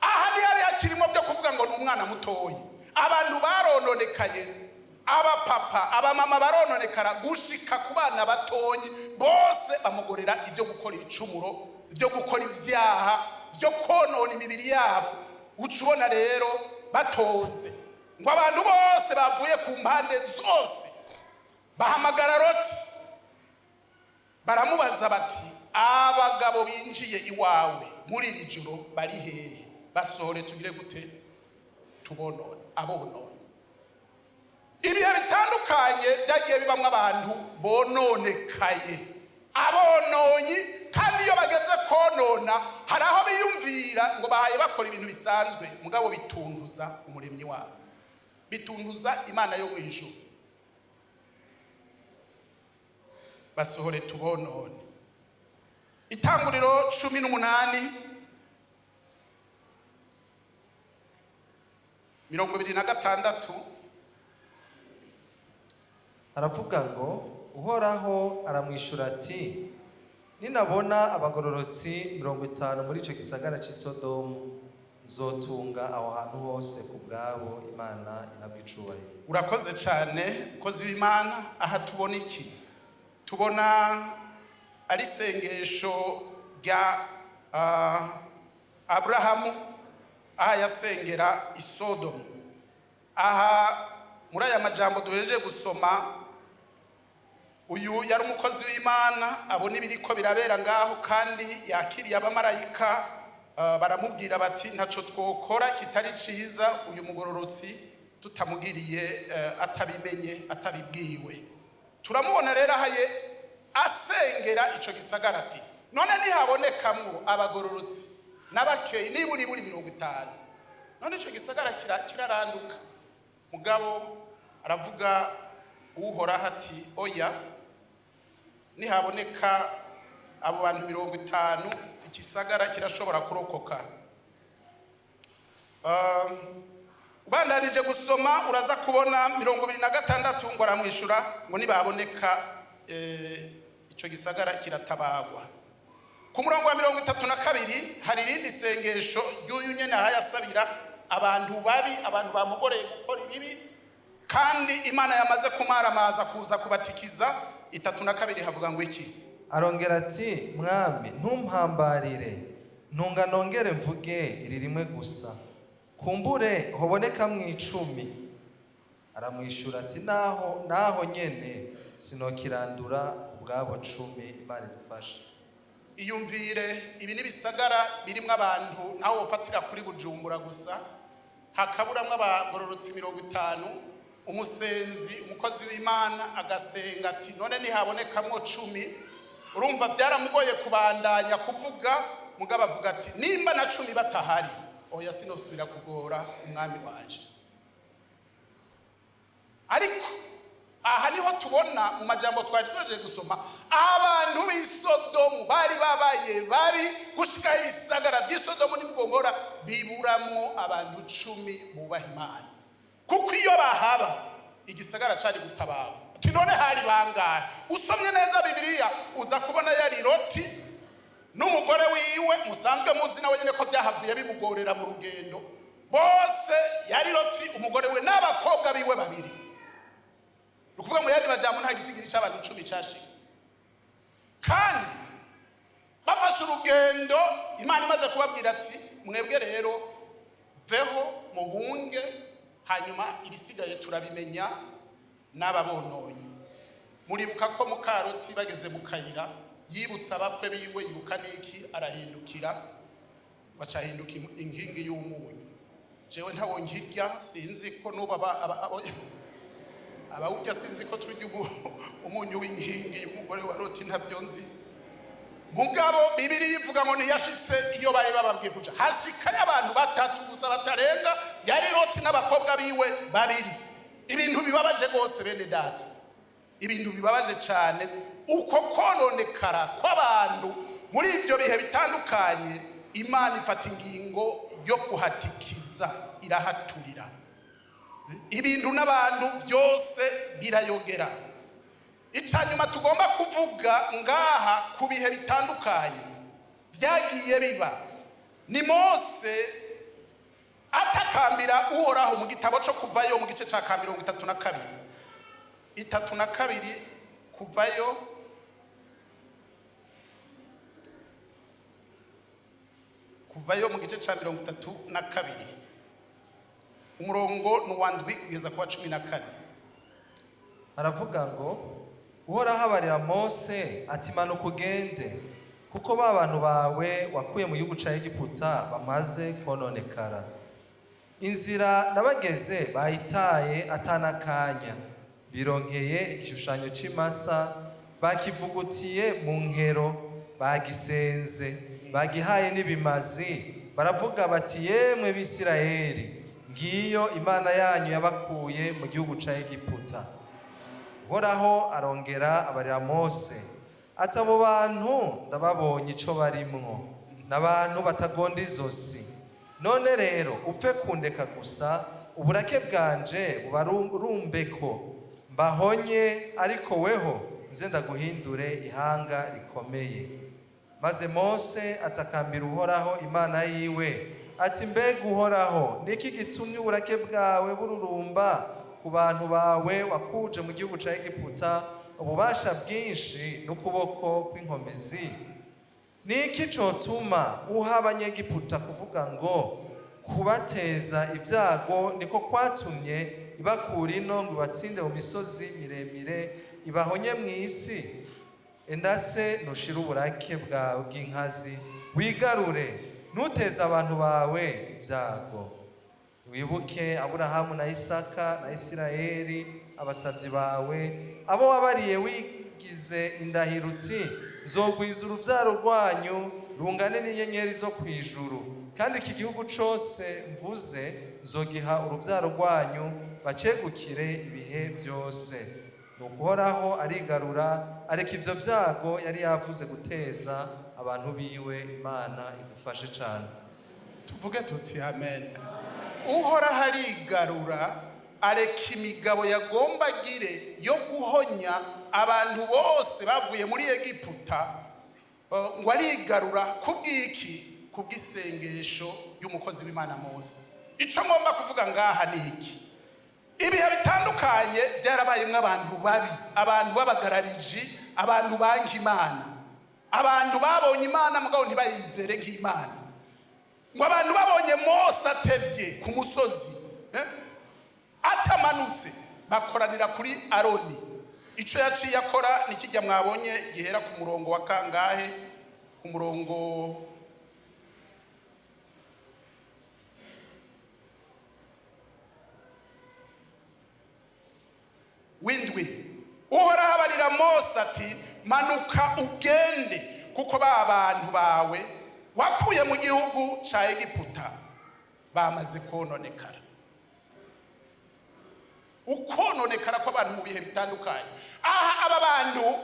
aha ni hari hakirimo byo kuvuga ngo ni umwana mutoyi. Abantu barononekaye, abapapa abamama barononekara gushika ku bana batonyi bose bamugorera ibyo gukora ibicumuro, ibyo gukora ivyaha, byo konona imibiri yabo. Ucubona rero batonze ngo abantu bose bavuye ku mpande zose bahamagara Loti, baramubaza bati abagabo binjiye iwawe muri iri joro bari hehe? Basohore tugire gute? Tubonone abonone. Ibihe bitandukanye byagiye bibamwe abantu bononekaye, abononyi, kandi iyo bageze konona hari aho biyumvira ngo bahaye bakora ibintu bisanzwe, mugabo bitunduza umuremyi wabo, bitunduza Imana yo mwijuru. Basohore tubonone. Itanguriro 18:26 aravuga ngo Uhoraho aramwishura ati ninabona abagororotsi 50 muri ico gisagara c'Isodomu nzotunga aho hantu hose ku bwabo. Imana ihabwe icubahiro. Urakoze cyane kozi w'Imana. Aha tubona iki? Tubona ari sengesho rya Abrahamu aha yasengera Isodomu. Aha muri aya majambo duhejeje gusoma, uyu yari umukozi w'Imana abona ibiriko birabera ngaho, kandi yakiriye abamarayika baramubwira bati ntaco twokora kitari ciza uyu mugororotsi tutamugiriye atabimenye atabibwiwe. Turamubona rero ahaye asengera ico gisagara ati none ntihabonekamwo abagororotsi n'abakeyi niburi 50. None ico gisagara kiraranduka. Mugabo aravuga Uhoraho ati oya, nihaboneka abo bantu 50 igisagara kirashobora kurokoka. Ubandanije gusoma uraza kubona 26 ngo aramwishura ngo nibaboneka ico gisagara kiratabagwa. Ku murongo wa 32 hari irindi sengesho ry'uyu nyene ahayasabira abantu babi, abantu bamugoreye gukora ibibi, kandi Imana yamaze kumaramaza kuza kubatikiza. 32 havuga ngo iki? Arongera ati mwami ntumpambarire, ntunga nongere mvuge iri rimwe gusa, kumbure hoboneka mu 10. Aramwishura ati naho nyene sinokirandura ubwabo 10. Imana idufashe. Iyumvire ibi nibisagara birimwe abantu naho ufatira kuri Bujumbura gusa, hakaburamwe abagororotsi 50, umusenzi umukozi w'Imana agasenga ati none nihabonekamwo 10. Urumva byaramugoye kubandanya kuvuga, mugabo avuga ati nimba na 10 batahari oya sinosubira kugora umwami wanje. Ariko aha niho tubona mu majambo twaje gusoma abantu b'Isodomu bari babaye babi gushika ibisagara by'Isodomu n'Igomora biburamwo abantu 10 bubaha Imana, kuko iyo bahaba igisagara cari gutabara. Ati none hari bangahe? Usomye neza Bibiliya uza kubona yari Loti n'umugore wiwe, musanzwe muzi nawe nyene ko byahavuye bimugorera mu rugendo. Bose yari Loti umugore we n'abakobwa biwe babiri. Ukuvuga ngo yandi majambo nta gitigiri cy'abantu 10 cyashi. Kandi bafashe urugendo, Imana imaze kubabwira ati mwebwe rero veho muhunge, hanyuma ibisigaye turabimenya n'ababononye. Muribuka ko Mukaroti bageze mu kayira yibutsa abakwe biwe, yibuka niki arahindukira, bacahinduka inkingi y'umunyu. Jewe ntawo nkirya, sinzi ko nuba abawujya sinzi ko turya umunyu w'inkingi y'umugore wa Loti, ntavyo nzi. mugabo bibiri ivuga ngo ntiyashitse iyo bari bababwiye kuja, hashikayo abantu batatu gusa batarenga, yari Loti n'abakobwa biwe babiri. Ibintu bibabaje gose bene data, ibintu bibabaje cyane, uko kononekara kw'abantu muri ivyo bihe bitandukanye. Imana ifata ingingo yo kuhatikiza, irahaturira ibintu n'abantu byose birayogera. Icanyuma tugomba kuvuga ngaha ku bihe bitandukanye byagiye biba, ni Mose atakambira Uhoraho mu gitabo cyo Kuvayo mu gice cya 32 Kuvayo mu gice cya 32 umurongo n'uwandwi kugeza kwa 14 aravuga ngo Uhoraho abarira Mose ati manuka ugende, kuko ba bantu bawe wakuye mu gihugu ca Egiputa bamaze kononekara. Inzira nabageze bayitaye atanakanya, bironkeye igishushanyo c'imasa, bakivugutiye mu nkero, bagisenze, bagihaye n'ibimazi, baravuga bati yemwe Bisirayeli, ngiyo Imana yanyu yabakuye mu gihugu ca Egiputa. Uhoraho arongera abarira Mose ati abo bantu ndababonye ico barimwo, n'abantu batagonda izosi. None rero upfe kundeka gusa, uburake bwanje bubarumbeko, mbahonye, ariko weho nze ndaguhindure ihanga rikomeye. Maze Mose atakambira Uhoraho Imana yiwe ati mbega Uhoraho, niki gitumye uburake bwawe bururumba ku bantu bawe wakuje mu gihugu ca Egiputa ububasha bwinshi n'ukuboko kw'inkomezi? Niki cotuma uha abanyegiputa kuvuga ngo kubateza ibyago niko kwatumye ibakura ino ngo ibatsinde mu misozi miremire ibahonye mu isi? Endase nushira uburake bwawe bw'inkazi, wigarure ntuteze abantu bawe ibyago. Wibuke Aburahamu na Isaka na Isirayeli abasavyi bawe, abo wabariye wigize indahiro uti nzogwiza uruvyaro rwanyu rungane n'inyenyeri zo kwijuru, kandi iki gihugu cose mvuze nzogiha uruvyaro rwanyu bacegukire ibihe byose. Nuko Uhoraho arigarura, areka ivyo vyago yari yavuze guteza abantu biwe. Imana idufashe cane. Tuvuge tuti amen. Uhoraho arigarura, areka imigabo yagomba agire yo guhonya abantu bose bavuye muri Egiputa, ngo arigarura kubw'iki? Kubw'isengesho y'umukozi w'Imana Mose. Ico ngomba kuvuga ngaha ni iki? Ibihe bitandukanye byarabayemwe abantu babi, abantu babagarariji, abantu banka Imana, abantu babonye Imana mugabo ntibayizere nk'Imana. Ngo abantu babonye Mose atevye ku musozi, atamanutse, bakoranira kuri Aroni. Ico yaciye akora nikijya mwabonye gihera ku murongo wa kangahe? Ku murongo w'indwi. Uhoraho abarira Mose ati manuka ugende, kuko ba bantu bawe wakuye mu gihugu ca Egiputa bamaze kononekara. Ukononekara kw'abantu mu bihe bitandukanye. Aha aba bantu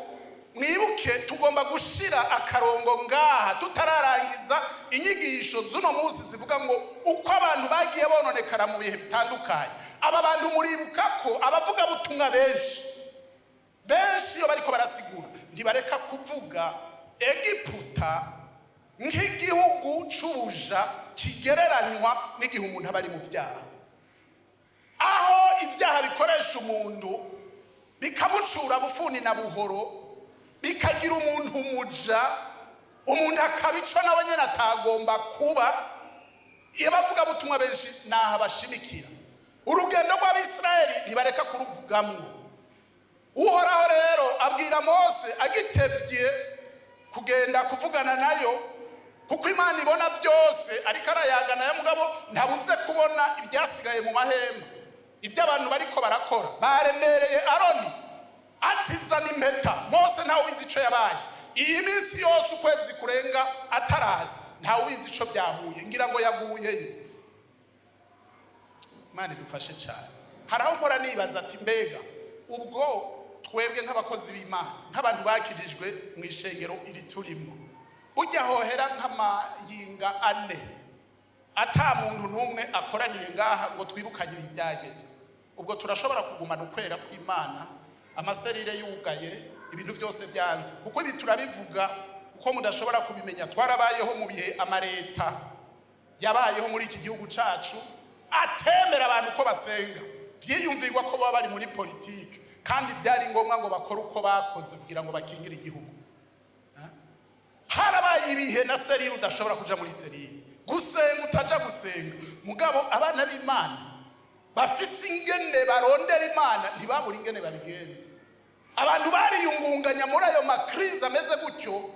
mwibuke tugomba gushira akarongo ngaha tutararangiza inyigisho z'uno munsi zivuga ngo uko abantu bagiye bononekara mu bihe bitandukanye. Aba bantu muribuka ko abavuga butumwa benshi iyo bariko barasigura ntibareka kuvuga Egiputa nk'igihugu c'ubuja kigereranywa n'igihe umuntu aba ari mu byaha, aho ibyaha bikoresha umuntu bikamucura bufuni na buhoro, bikagira umuntu umuja, umuntu akabico nawe nyene atagomba kuba. Iyo bavuga butumwa benshi naha bashimikira urugendo rw'Abisirayeli ntibareka kuruvugamwo. Uhoraho rero abwira Mose agitevye kugenda kuvugana nayo, kuko Imana ibona byose, ariko arayagana ya mugabo ntabuze kubona ibyasigaye mu mahema, ibyo abantu bariko barakora. Baremereye Aroni ati zana impeta. Mose ntawe uzi ico yabaye, iyi minsi yose ukwezi kurenga ataraza ntawe ubizi ico byahuye ngira ngo yaguyeyo. Imana idufashe cyane. Haraho mpora nibaza ati mbega ubwo twebwe nk'abakozi b'Imana nk'abantu bakijijwe mu ishengero iri turimo ujya hohera nk'amayinga 4 ata muntu numwe akoraniye ngaha ngo twibukanye ibyagezwe, ubwo turashobora kugumana ukwera kw'Imana amaserire yugaye ibintu byose byanze? Kuko ibi turabivuga uko mudashobora kubimenya. Twarabayeho mu bihe amareta yabayeho muri iki gihugu cacu atemera abantu ko basenga, byiyumvirwa ko baba bari muri politike kandi byari ngombwa ngo bakore uko bakoze kugira ngo bakingire igihugu. Harabaye ibihe na serire udashobora kuja muri serire, gusenga utaja gusenga. Mugabo abana b'Imana bafise ingene barondera Imana ntibabura ingene babigenza. Abantu bariyungunganya muri ayo makrize ameze gutyo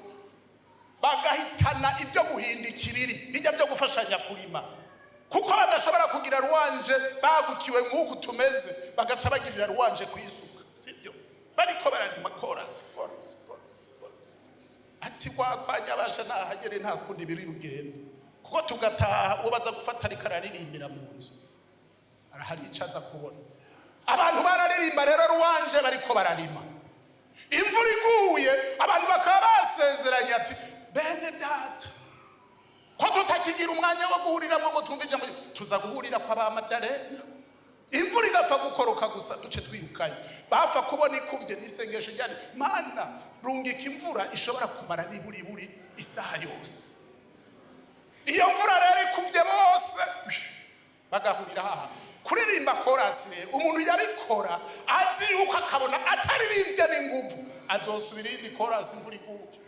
bagahitana ibyo guhinda ikibiri bijya byo gufashanya kurima, kuko badashobora kugira ruwanje bagukiwe nk'uku tumeze bagaca bagirira ruwanje kwisuka, sibyo? Bariko bararima chorus. Ati kwa nyabasha nahagere nta kundi biri rugendo, kuko tugataha ubaza gufata rikararirimbira mu nzu arahari icaza kubona. Abantu bararirimba rero ruwanje bariko bararima, imvura iguye abantu bakaba basezeranye ati bene data ko tutakigira umwanya wo guhuriramo ngo twumve ijambo tuza guhurira kwa b'Amadarena. Imvura igapfa gukoroka gusa duce twirukanye, bafa kubona ikuvye n'isengesho ryane Mana rungika imvura ishobora kumara niburi isaha yose. Iyo mvura rero ikuvye bose bagahurira haha kuririmba chorus. Umuntu yabikora azi yuko akabona ataririmbye n'inguvu azosubira indi chorus imvura iguye.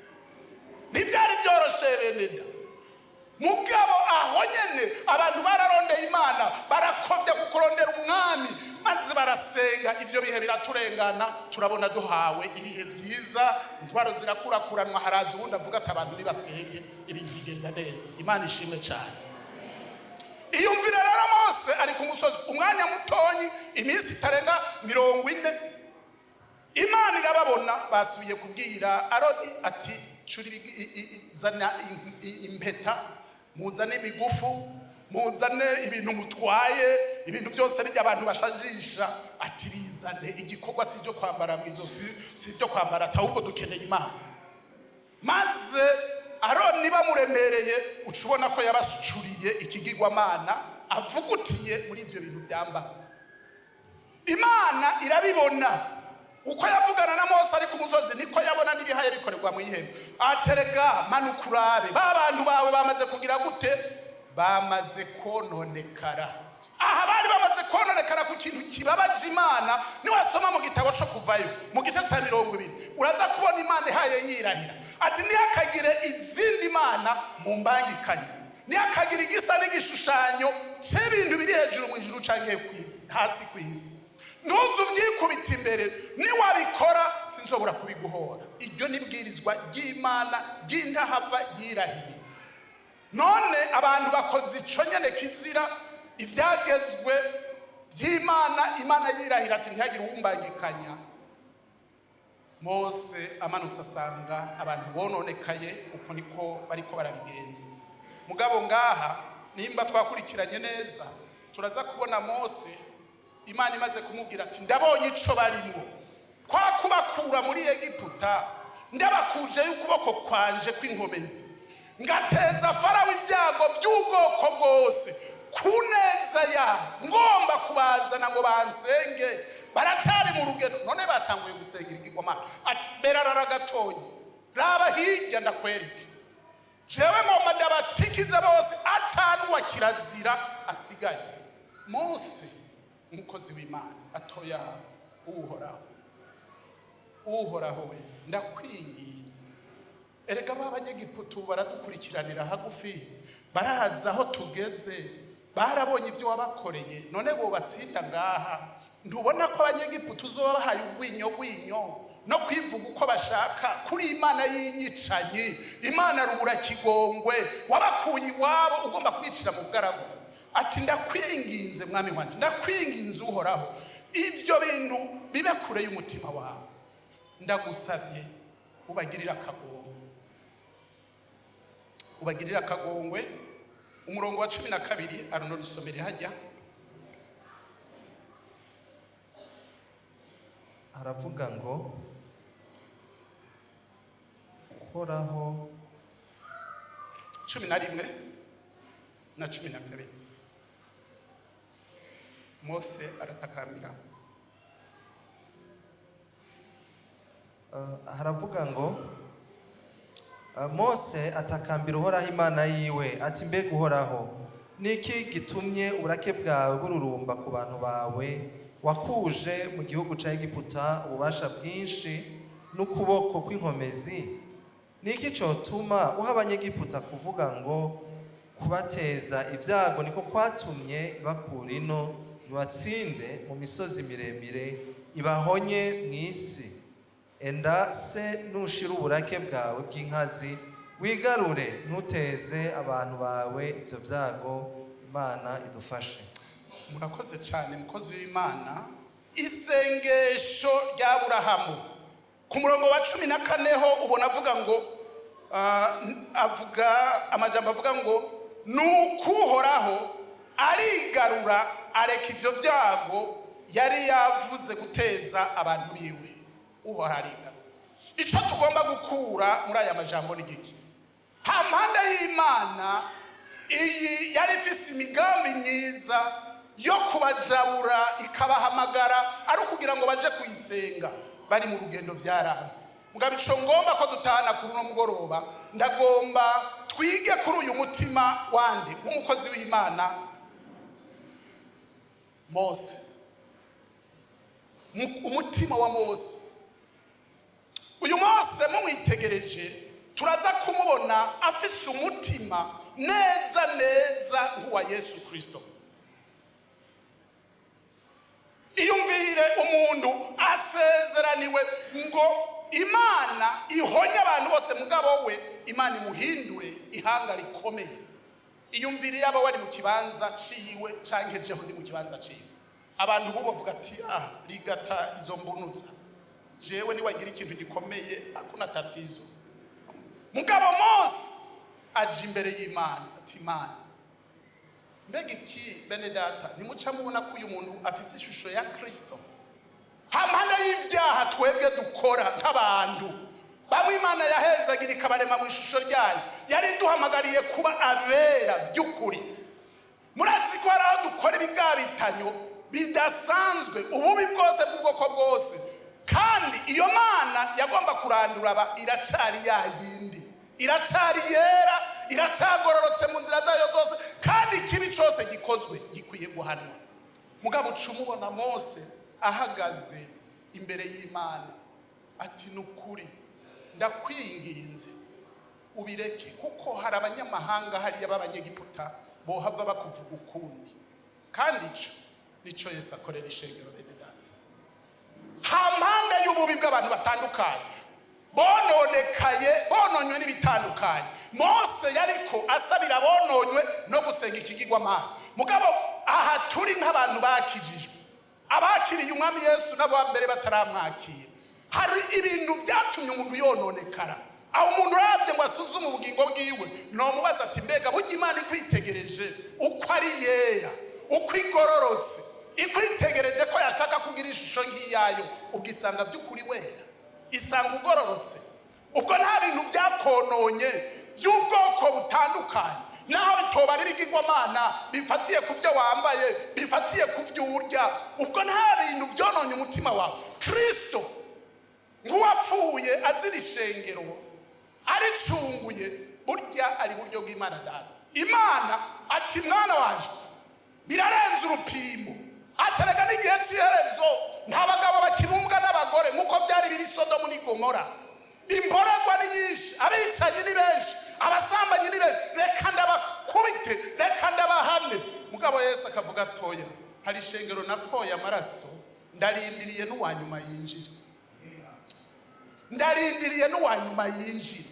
Ntibyari byoroshe bene. Mugabo aho nyene abantu bararondeye Imana barakovya kukurondera umwami maze barasenga. Ivyo bihe biraturengana turabona duhawe ibihe vyiza, intwaro zirakurakuranwa, haraza ubundi avuga ati abantu nibasenge ibintu bigenda neza. Imana ishimwe cyane. Iyumvira rero Mose ari ku musozi umwanya mutonyi iminsi itarenga 40. Imana irababona basubiye kubwira Aroni ati zana impeta, muzane imigufu, muzane ibintu mutwaye, ibintu byose bijya abantu bashajisha. Ati bizane, igikorwa si byo kwambara mwizosi, si byo kwambara ahubwo dukeneye Imana. Maze Aroni bamuremereye ucubona ko yabasucuriye ikigirwamana avugutiye muri ibyo bintu byamba. Imana irabibona uko yavugana na Mose ari ku musozi niko yabona n'ibihaye bikorerwa mu ihema. Aterega manukurabe babantu bawe bamaze kugira gute? Bamaze kononekara. Aha bari bamaze kononekara ku kintu kibabaje Imana. Niwasoma mu gitabo cyo kuvayo mu gice cya 20 uraza kubona Imana ihaye yirahira ati ntihakagire izindi mana mu mbangikanye, ntihakagire igisa n'igishushanyo cy'ibintu biri hejuru mu ijuru canke kw'isi hasi kw'isi. Ntuzu byikubita imbere, niwabikora sinzobura kubiguhora. Iryo nibwirizwa ry'Imana ry'indahava yirahiye. None abantu bakoze ico nyene kizira ivyagezwe by'Imana. Imana yirahira ati ntihagire uwumbangikanya. Mose amanutse asanga abantu bononekaye uko niko bariko barabigenza. Mugabo ngaha nimba twakurikiranye neza turaza kubona Mose Imana imaze kumubwira ati ndabonye ico barimo kwa kubakura muri Egiputa, ndabakuje y'ukuboko kwanje kw'inkomezi, ngateza Farawo ibyago by'ubwoko bwose kuneza ya ngomba kubazana ngo bansenge. Baracari mu rugendo none batanguye gusengira igigwamana. Ati berarara gatonyi raba hirya ndakwereke jewe ngomba ndabatikiza bose atanu wa kirazira asigaye. Mose umukozi w'Imana atoya uhoraho we ndakwinginze, erega b'Abanyegiputa baradukurikiranira hagufi, barahaza aho tugeze, barabonye ibyo wabakoreye, none bo batsinda ngaha. Ntubona ko Abanyegiputa uzoba bahaye ugwinyo no kwivuga uko bashaka kuri Imana y'inyicanyi, Imana rubura kigongwe, wabakuye iwabo ugomba kwicira mu bwarago. Ati ndakwinginze mwami wanje, ndakwinginze uhoraho, ivyo bintu bibe kure y'umutima wawe, ndagusavye ubagirira akagongo. ubagirira akagongwe. Umurongo wa 12 arano dusomere hajya. Aravuga ngo uhoraho 11 na 12. Mose aratakambira. Haravuga ngo Mose atakambira uhoraho Imana yiwe ati mbega uhoraho niki gitumye uburake bwawe bururumba ku bantu bawe wakuje mu gihugu ca Egiputa ububasha bwinshi n'ukuboko kw'inkomezi? Niki cotuma uha abanyegiputa kuvuga ngo kubateza ibyago niko kwatumye bakura ino nibatsinde mu misozi miremire ibahonye mw'isi? Enda se nushira uburake bwawe bw'inkazi wigarure ntuteze abantu bawe ibyo byago. Imana idufashe. Murakoze cyane mukozi w'Imana. Isengesho rya Aburahamu ku murongo wa 14 ho ubona avuga ngo avuga amajambo avuga ngo nukuhoraho arigarura areka ivyo byago yari yavuze guteza abantu biwe. Arigarura. Ico tugomba gukura muri aya majambo ni giki? Hampande y'Imana iyi yari ifise imigambi myiza yo kubajabura ikabahamagara ari kugira ngo baje kuyisenga bari mu rugendo vyaranze. Mugabo ico ngomba ko dutahana kuri no mugoroba, ndagomba twige kuri uyu mutima wande w'umukozi w'Imana Mose. Umutima wa Mose. Uyu Mose mumwitegereje turaza kumubona afise umutima neza neza nk'uwa Yesu Kristo. Iyumvire umuntu asezeraniwe ngo Imana ihonye abantu bose, mugabo we Imana imuhindure ihanga rikomeye. Iyumvire yaba wari mu kibanza ciwe canke jeho ndi mu kibanza ciwe. Abantu bo bavuga ati rigata izo mbunuza. Jewe ni wagira ikintu gikomeye akuna tatizo. Mugabo Mose aje imbere y'Imana ati Imana mbega iki bene data nimuca mubona ko uyu muntu afise ishusho ya Kristo. Hampande y'ivyaha twebwe dukora nk'abantu bamwe Imana yahezagira ikabarema mu ishusho ryayo yari duhamagariye kuba abera by'ukuri. Murazi ko araho dukora ibigabitanyo bidasanzwe ububi bwose bw'ubwoko bwose, kandi iyo Mana yagomba kurandura aba iracari yayindi, iracari yera, iracagororotse mu nzira zayo zose, kandi ikibi cyose gikozwe gikwiye guhanwa. Mugabo cumubona Mose ahagaze imbere y'Imana ati nukuri ndakwinginze ubireke, kuko hari abanyamahanga hariya b'Abanyegiputa bohava bakuvuga ukundi. Kandi nico Yesu akorera ishengero bene data. Hampande y'ububi bw'abantu batandukanye bononekaye bononywe n'ibitandukanye, Mose yariko asabira bononywe no gusenga ikigirwamana. Mugabo aha turi nk'abantu bakijijwe, abakiriye umwami Yesu n'abambere bataramwakira, hari ibintu byatumye umuntu yononekara. Aho umuntu uravye ngo asuzume ubugingo bwiwe no mubaza ati mbega burya Imana ikwitegereje uko ari yera, uko igororotse, ikwitegereje ko yashaka kugira ishusho nk'iyayo, ubwisanga by'ukuri wera, isanga ugororotse. Ubwo nta bintu byakononye by'ubwoko butandukanye, naho bitoba ari ibigirwamana bifatiye ku byo wambaye, bifatiye ku byo urya, ubwo nta bintu byononye umutima wawe. Kristo nk'uwapfuye azira ishengero aricunguye, burya ari buryo bw'Imana Data. Imana ati mwana wanje birarenze urupimo, aterega n'igihe cy'iherezo nta bagabo bakibumbwa n'abagore nk'uko byari biri Sodomu n'i Gomora. Imborerwa ni nyinshi, abicanyi ni benshi, abasambanyi ni benshi, reka ndabakubite, reka ndabahane. Mugabo Yesu akavuga atoya, hari ishengero nakoye amaraso, ndarindiriye n'uwanyuma yinjira, ndarindiriye n'uwanyuma yinjira,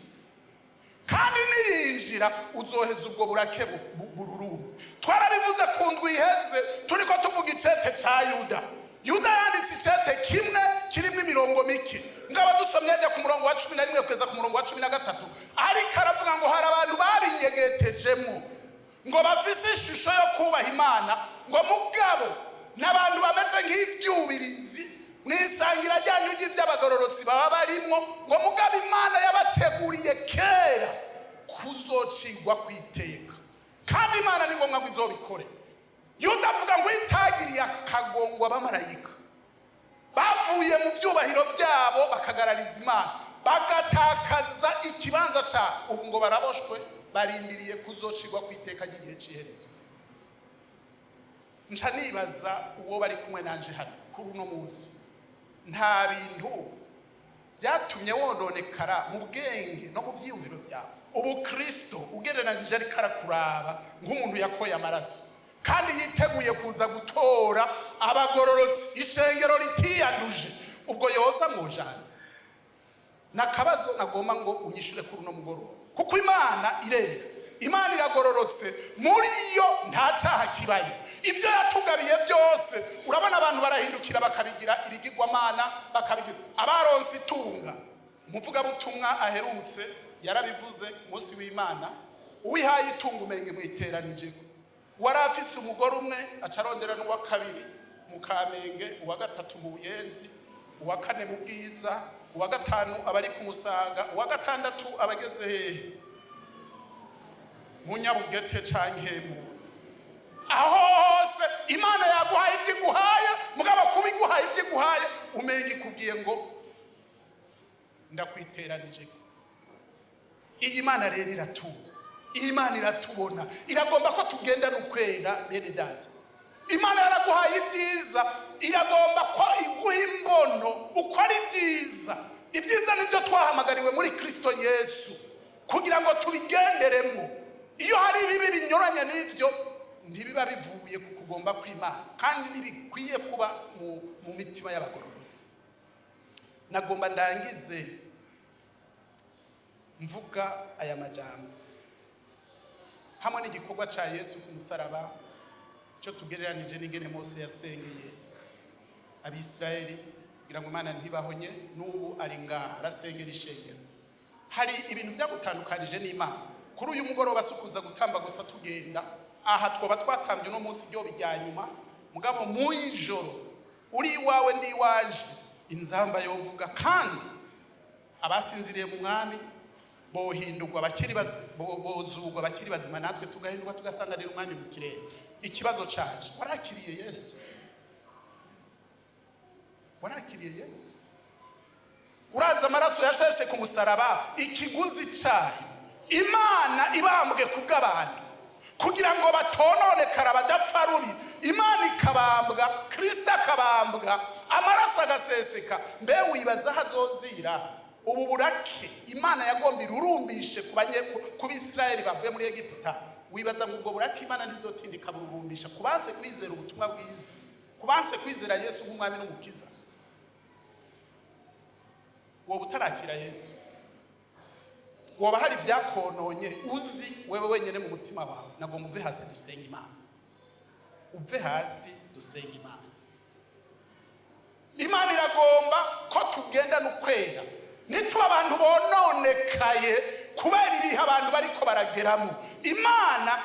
kandi niyinjira uzoheza ubwo burake bururumba. Twarabivuze ku ndwi iheze turiko tuvuga icete ca Yuda. Yuda yanditse icete kimwe kirimo imirongo mike. Ngaba dusomye ajya ku murongo wa 11 kugeza ku murongo wa 13, ariko aravuga ngo hari abantu babinyegetejemo ngo bafise ishusho yo kubaha Imana, ngo mugabo n'abantu bameze nk'ibyubirizi mwisangira ryanyu ry'abagororotsi baba barimo, ngo mugabo Imana yabateguriye kera kuzocigwa kwiteka, kandi Imana ni ngombwa ngo izobikore. Yudavuga ngo itagiriye akagongwa abamarayika bavuye mu byubahiro byabo bakagarariza Imana, bagatakaza ikibanza cyabo, ubu ngo baraboshwe barindiriye kuzocigwa kwiteka ry'igihe cy'iherezo. Nca nibaza uwo bari kumwe nanje hano kuri uno munsi, nta bintu byatumye wononekara mu bwenge no mu byiyumviro byawe. Ubu Kristo ugereranije ari karakuraba nk'umuntu yakoye amaraso kandi yiteguye kuza gutora abagororotsi, ishengero litiyanduje, ubwo yoza mu jana. Nakabazo nagomba ngo unyishure kuri uno mugoroba, kuko Imana irera, Imana iragororotse, muri yo nta cyaha kibayo. Ibyo yatugabiye byose urabona abantu barahindukira bakabigira ibigirwamana, bakabigira abaronse itunga. Umuvuga butumwa aherutse yarabivuze umunsi w'Imana, uwihaye itunga umenge mwiteranije, warafise umugore umwe acarondera n'uwa kabiri mu Kamenge, uwa gatatu mu Buyenzi, uwa kane mu Bwiza, uwa gatanu abari ku Musaga, uwa gatandatu abageze hehe mu Nyabugete canke mu aho hose. Imana yaguhaye ivyiguhaye, mugabo kubiguhaye ivyiguhaye umenge kubwiye ngo ndakwiteranije. Iyi Mana rero iratuzi, iyi Mana iratubona, iragomba ko tugenda n'ukwera bene data. Imana yaraguhaye ibyiza, iragomba ko iguha imbono uko ari byiza. Ibyiza nibyo twahamagariwe muri Kristo Yesu kugira ngo tubigenderemo. Iyo hari ibibi binyuranye n'ibyo ntibiba bivuye ku kugomba kw'Imana, kandi ntibikwiye kuba mu mitima y'abagororotsi. Nagomba ndangize mvuga aya majambo hamwe n'igikorwa ca Yesu ku musaraba, cyo tugereranije n'ingene Mose yasengeye Abisirayeli kugira ngo Imana ntibahonye, n'ubu ari ngaha arasengera ishengero. Hari ibintu byagutandukanije n'Imana. Kuri uyu mugoroba sukuza gutamba gusa tugenda aha, twoba twatambye no munsi ryo bijyanyuma, mugabo mu ijoro uri iwawe ndi iwanje, inzamba yovuga, kandi abasinziriye mu mwami bohindurwa bakiri bozugwa bakiri bazima, natwe tugahindurwa tugasanganira umwami mu kirere. Ikibazo cyaje, warakiriye Yesu? Warakiriye Yesu? Uraza amaraso yasheshe ku musaraba, ikiguzi cyayo Imana ibambwe kubw'abantu kugira ngo batononekara badapfa rubi. Imana ikabambwa, Kristo akabambwa, amaraso agaseseka. Mbe wibaza hazozira ubu burake Imana yagomba irurumbishe ku Bisirayeli bavuye muri Egiputa? Wibaza ngo ubwo burake Imana ntizotindika bururumbisha kubanze kwizera ubutumwa bwiza, kubanze kwizera Yesu nk'umwami n'umukiza. Wowe utarakira Yesu, woba hari byakononye uzi wewe wenyene mu mutima wawe, nagomba uve hasi dusenga Imana. Uve hasi dusenga Imana. Imana iragomba ko tugenda n'ukwera, nitwe abantu bononekaye kubera ibihe abantu bariko barageramo. Imana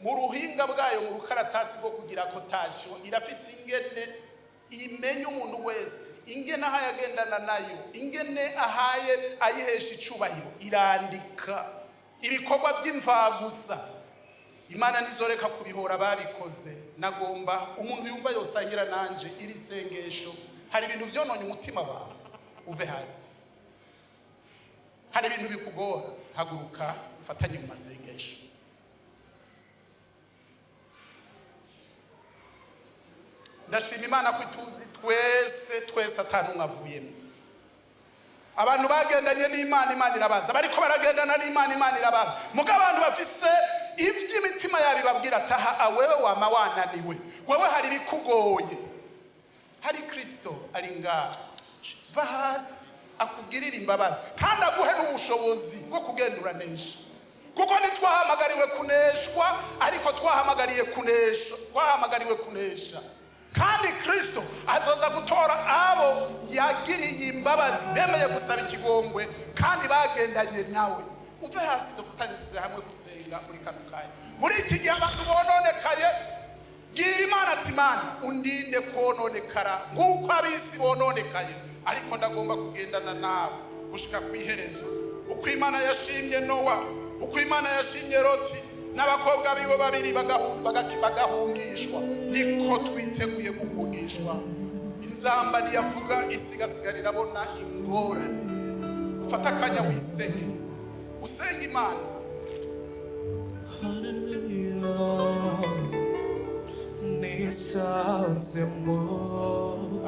mu ruhinga bwayo, mu rukaratasi rwo kugira kotasyo, irafise ingene imenye umuntu wese, ingene ahaye agendana nayo, ingene ahaye ayihesha icubahiro, irandika ibikorwa by'imvagusa. Imana nizoreka kubihora babikoze. Nagomba umuntu yumva yosangira nanje iri sengesho. Hari ibintu vyononye umutima wawe, uve hasi. Hari ibintu bikugora, haguruka ufatanye mu masengesho. Ndashima Imana ko ituzi twese atanumwe avuyemo. Abantu bagendanye n'Imana, Imana irabaza. Bariko baragendana n'Imana, Imana irabaza. Mugabo abantu bafise ivy'imitima yabo babwira taha, wewe wama wananiwe, wewe hari bikugoye. Hari Kristo ari ngaha, va hasi akugirira imbabazi kandi aguhe n'ubushobozi bwo kugenda uranesha. Kuko ntitwahamagariwe kuneshwa, ariko twahamagariwe kunesha. kandi Kristo azoza gutora abo yagiriye imbabazi bemeye gusaba ikigongwe kandi bagendanye nawe. Uve hasi dufatanyirize hamwe gusenga muri kano kanya. Muri iki gihe abantu bononekaye, gira Imana ati Mana undinde kononekara nk'uko abisi bononekaye, ariko ndagomba kugendana nawe gushika kwiherezo. Uko Imana yashimye Nowa, uko Imana yashimye Loti n'abakobwa biwe babiri bagahungishwa, niko twiteguye guhungishwa. Inzamba niyavuga isigasigara irabona ingorane. Fata akanya wisenge, usenga Imana.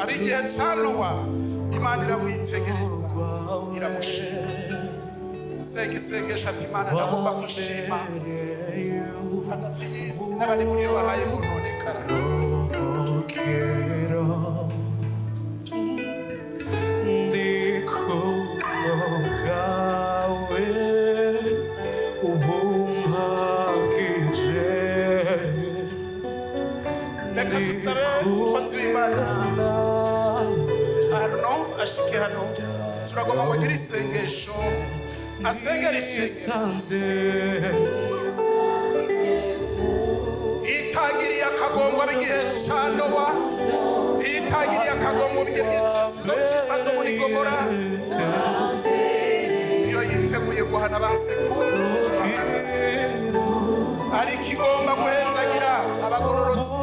Abigihe ca Nowa Imana iramwitegereza iramushima. Senga isengesho ati Imana ndagomba kushima hagati y'isi n'abari muri yo bahaye kononekara. Reka dusabe umukozi w'Imana Arno ashike hano, turagomba kugira isengesho asengera ishengero itagiriye akagomba bigihe ca Nowa, itagiriye akagomba bigihe c'Sodoma muri Gomora, iyo yiteguye guhana abansekuru ari kigomba guhezagira abagororotsi